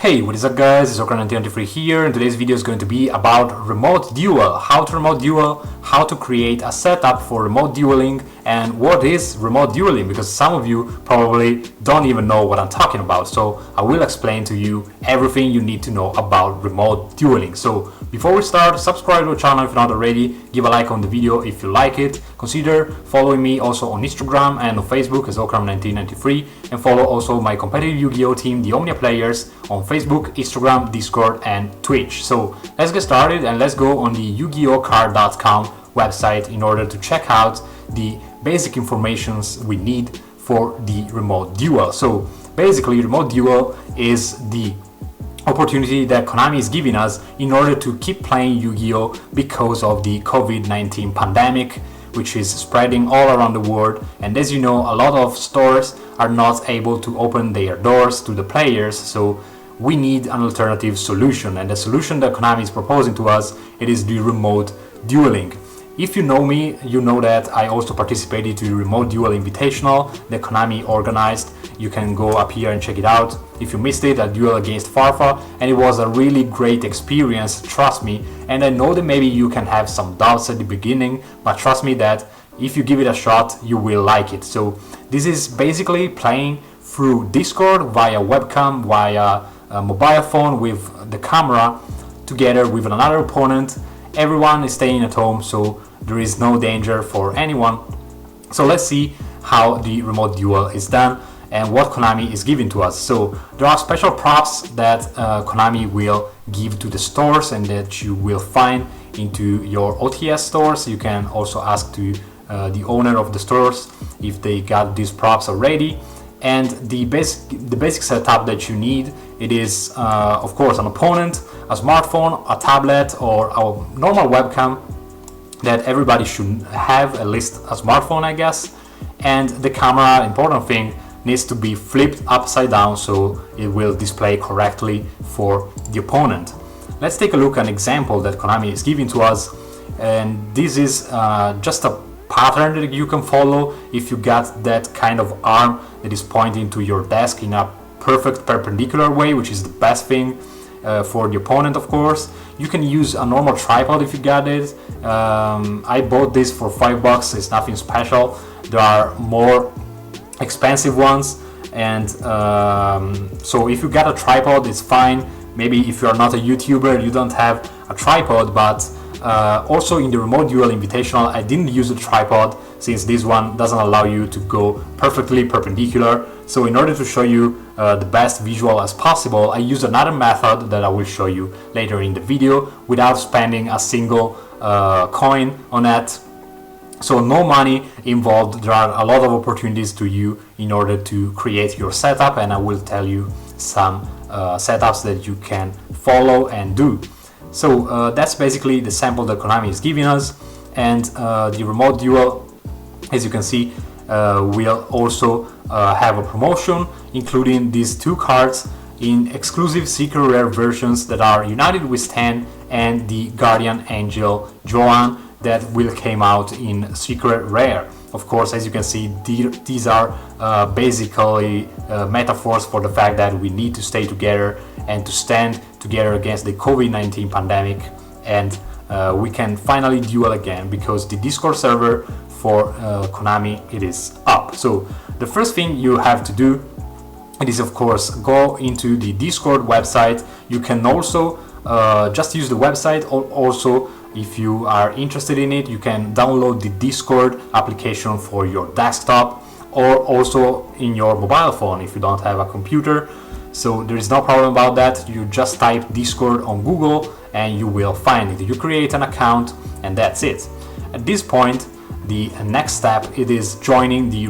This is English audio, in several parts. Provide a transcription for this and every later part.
Hey, what is up guys, it's Okra1993 here, and today's video is going to be about Remote Duel, how to Remote Duel, how to create a setup for remote dueling, and what is remote dueling, because some of you probably don't even know what I'm talking about. So I will explain to you everything you need to know about remote dueling. So before we start, subscribe to the channel if you're not already, give a like on the video if you like it, consider following me also on Instagram and on Facebook as Okra1993, and follow also my competitive YuGiOh team, the Omnia players, on Facebook, Instagram, Discord and Twitch. So let's get started and let's go on the YuGiOhcard.com website in order to check out the basic informations we need for the remote duel. So basically remote duel is the opportunity that Konami is giving us in order to keep playing Yu-Gi-Oh because of the COVID-19 pandemic, which is spreading all around the world. And as you know, a lot of stores are not able to open their doors to the players, so we need an alternative solution, and the solution that Konami is proposing to us, it is the remote dueling. If you know me, you know that I also participated to the Remote Duel Invitational that Konami organized. You can go up here and check it out. If you missed it, a duel against Farfa, and it was a really great experience, trust me. And I know that maybe you can have some doubts at the beginning, but trust me that if you give it a shot, you will like it. So this is basically playing through Discord via webcam, via a mobile phone with the camera, together with another opponent. Everyone is staying at home, so there is no danger for anyone. So let's see how the remote duel is done and what Konami is giving to us. So there are special props that Konami will give to the stores and that you will find into your OTS stores. You can also ask to the owner of the stores if they got these props already. And the basic setup that you need, it is of course an opponent, a smartphone, a tablet or a normal webcam that everybody should have, at least a smartphone I guess. And the camera, important thing, needs to be flipped upside down so it will display correctly for the opponent. Let's take a look at an example that Konami is giving to us, and this is just a pattern that you can follow if you got that kind of arm that is pointing to your desk in a perfect perpendicular way, which is the best thing for the opponent, of course. You can use a normal tripod if you got it. I bought this for $5, it's nothing special. There are more expensive ones, and so if you got a tripod, it's fine. Maybe if you are not a YouTuber, you don't have a tripod, but also in the Remote Duel Invitational, I didn't use a tripod since this one doesn't allow you to go perfectly perpendicular. So in order to show you the best visual as possible, I use another method that I will show you later in the video without spending a single coin on that. So no money involved. There are a lot of opportunities to you in order to create your setup, and I will tell you some setups that you can follow and do. So that's basically the sample that Konami is giving us, and the remote duel, as you can see, will also have a promotion including these two cards in exclusive secret rare versions that are United with Stan and the Guardian Angel Joan that will came out in secret rare. Of course, as you can see, these are basically metaphors for the fact that we need to stay together and to stand together against the COVID-19 pandemic, and we can finally duel again because the Discord server for Konami, it is up. So the first thing you have to do, it is of course go into the Discord website. You can also just use the website. Also, if you are interested in it, you can download the Discord application for your desktop or also in your mobile phone if you don't have a computer. So there is no problem about that. You just type Discord on Google and you will find it. You create an account and that's it. At this point, the next step, it is joining the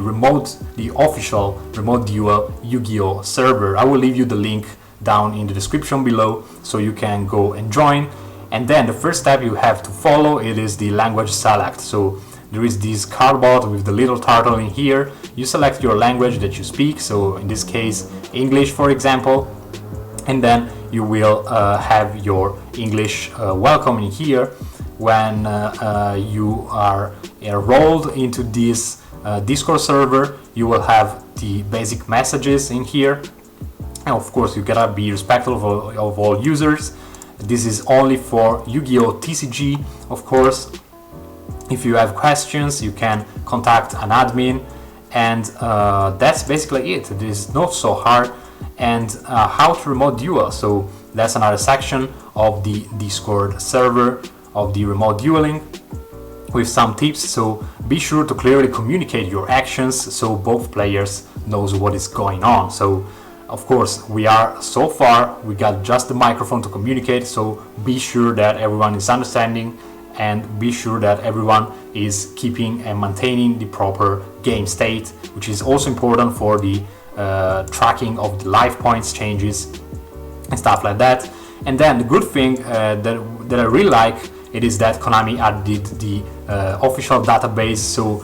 official Remote Duel YuGiOh server. I will leave you the link down in the description below so you can go and join. And then the first step you have to follow, it is the language select. So there is this cardboard with the little turtle in here. You select your language that you speak, so in this case English for example, and then you will have your English welcome in here. When you are enrolled into this Discord server, you will have the basic messages in here, And of course, you gotta be respectful of all users. This is only for YuGiOh TCG, of course. If you have questions, you can contact an admin, and that's basically it. It is not so hard. And how to remote duel. So that's another section of the Discord server of the remote dueling with some tips. So be sure to clearly communicate your actions so both players knows what is going on. So of course, we got just the microphone to communicate, so be sure that everyone is understanding and be sure that everyone is keeping and maintaining the proper game state, which is also important for the tracking of the life points changes and stuff like that. And then the good thing that I really like, it is that Konami added the official database. So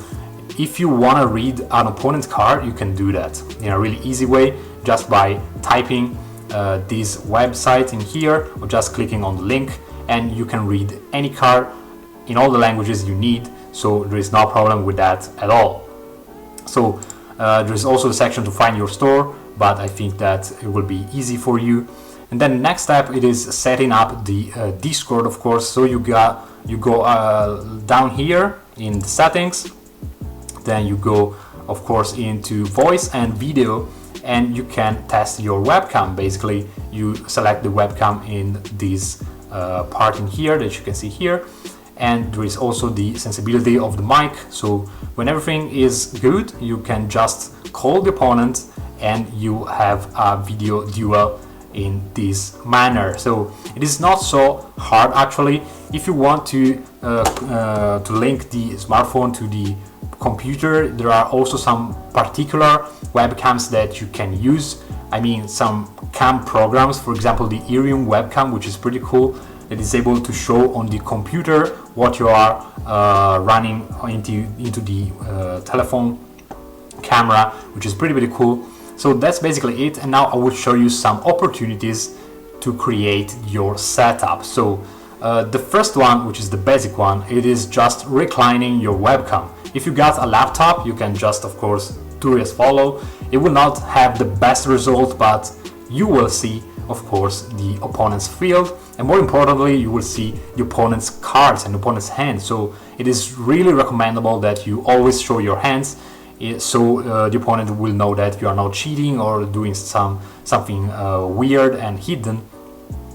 if you want to read an opponent's card, you can do that in a really easy way, just by typing this website in here or just clicking on the link, and you can read any card in all the languages you need. So there is no problem with that at all. So there is also a section to find your store, but I think that it will be easy for you. And then the next step, it is setting up the Discord, of course. So you go down here in the settings, then you go of course into voice and video, and you can test your webcam. Basically, you select the webcam in this part in here that you can see here, and there is also the sensibility of the mic. So when everything is good, you can just call the opponent and you have a video duel in this manner. So it is not so hard actually. If you want to link the smartphone to the computer, there are also some particular webcams that you can use. I mean, some cam programs, for example the Irium webcam, which is pretty cool, that is able to show on the computer what you are running into the telephone camera, which is pretty cool. So that's basically it, and now I will show you some opportunities to create your setup. So the first one, which is the basic one, it is just reclining your webcam. If you got a laptop, you can just of course do as follow. It will not have the best result, but you will see of course the opponent's field, and more importantly you will see the opponent's cards and opponent's hands. So it is really recommendable that you always show your hands, so the opponent will know that you are not cheating or doing something weird and hidden.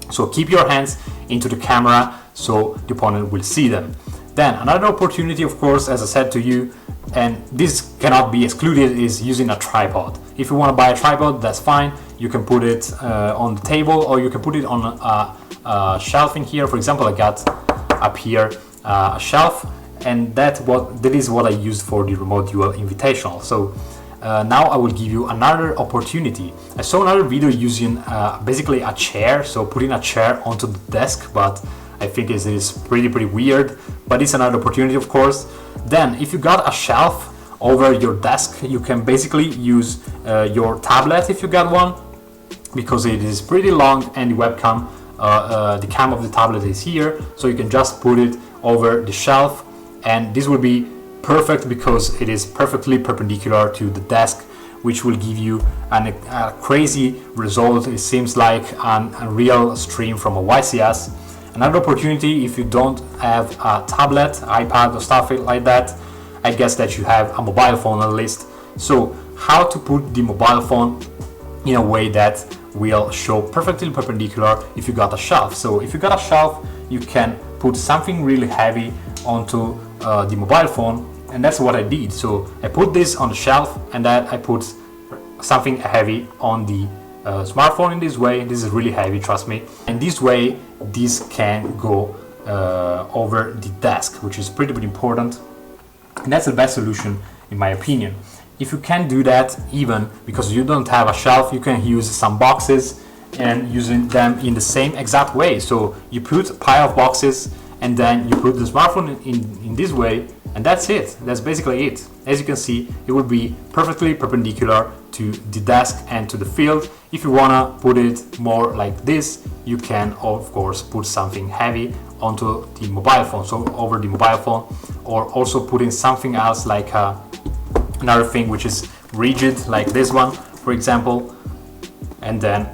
So keep your hands into the camera so the opponent will see them. Then another opportunity, of course, as I said to you, and this cannot be excluded, is using a tripod. If you want to buy a tripod, that's fine. You can put it on the table, or you can put it on a shelf in here. For example, I got up here a shelf, and that is what I used for the Remote Duel Invitational. So now I will give you another opportunity. I saw another video using basically a chair, so putting a chair onto the desk, but I think it is pretty weird, but it's another opportunity, of course. Then if you got a shelf over your desk, you can basically use your tablet if you got one, because it is pretty long and the webcam, the cam of the tablet is here, so you can just put it over the shelf, and this will be perfect because it is perfectly perpendicular to the desk, which will give you a crazy result. It seems like a real stream from a YCS. Another opportunity, if you don't have a tablet, iPad or stuff like that, I guess that you have a mobile phone at least. So how to put the mobile phone in a way that will show perfectly perpendicular if you got a shelf. So if you got a shelf, you can put something really heavy onto the mobile phone, and that's what I did. So I put this on the shelf, and then I put something heavy on the smartphone in this way. This is really heavy, trust me. And this way, this can go over the desk, which is pretty important. And that's the best solution in my opinion. If you can't do that, even because you don't have a shelf, you can use some boxes and using them in the same exact way. So you put a pile of boxes and then you put the smartphone in this way, and that's it. That's basically it. As you can see, it will be perfectly perpendicular to the desk and to the field. If you wanna put it more like this, you can of course put something heavy onto the mobile phone, so over the mobile phone, or also put in something else like another thing which is rigid, like this one, for example. and then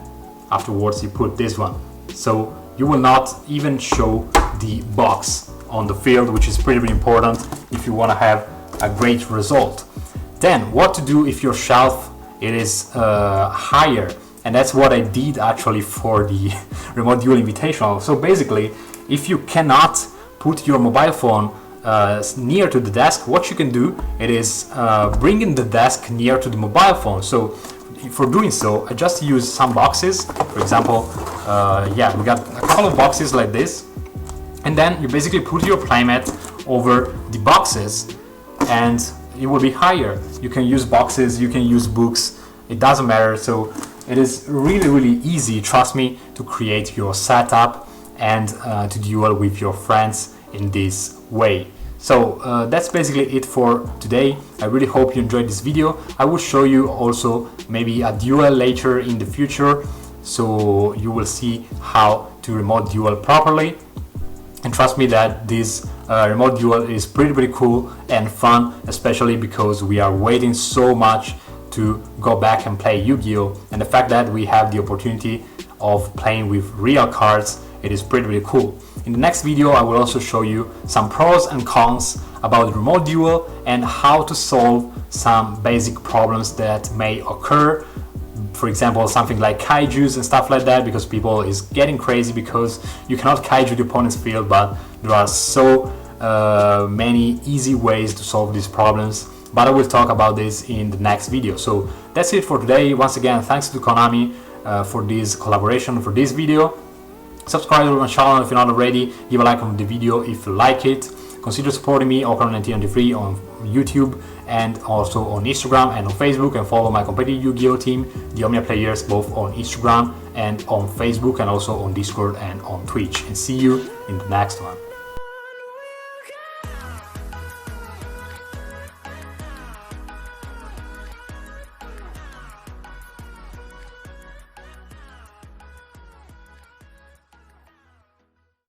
afterwards you put this one. So you will not even show the box on the field, which is pretty important if you want to have a great result. Then what to do if your shelf it is higher, and that's what I did actually for the Remote Duel Invitational. So basically, if you cannot put your mobile phone near to the desk, what you can do it is bringing the desk near to the mobile phone. So for doing so, I just use some boxes. For example, yeah, we got a couple of boxes like this, and then you basically put your playmat over the boxes, and it will be higher. You can use boxes, you can use books, it doesn't matter. So it is really easy, trust me, to create your setup and to duel with your friends in this way. So that's basically it for today. I really hope you enjoyed this video. I will show you also maybe a duel later in the future, so you will see how to remote duel properly. And trust me that this remote duel is pretty cool and fun, especially because we are waiting so much to go back and play Yu-Gi-Oh! And the fact that we have the opportunity of playing with real cards, it is pretty cool. In the next video, I will also show you some pros and cons about remote duel and how to solve some basic problems that may occur. For example, something like kaijus and stuff like that, because people is getting crazy because you cannot kaiju the opponent's field, but there are so many easy ways to solve these problems. But I will talk about this in the next video. So that's it for today. Once again, thanks to Konami for this collaboration, for this video. Subscribe to my channel if you're not already. Give a like on the video if you like it. Consider supporting me, Okra1993 on YouTube and also on Instagram and on Facebook, and follow my competitive Yu-Gi-Oh team, the Omnia players, both on Instagram and on Facebook, and also on Discord and on Twitch. And see you in the next one.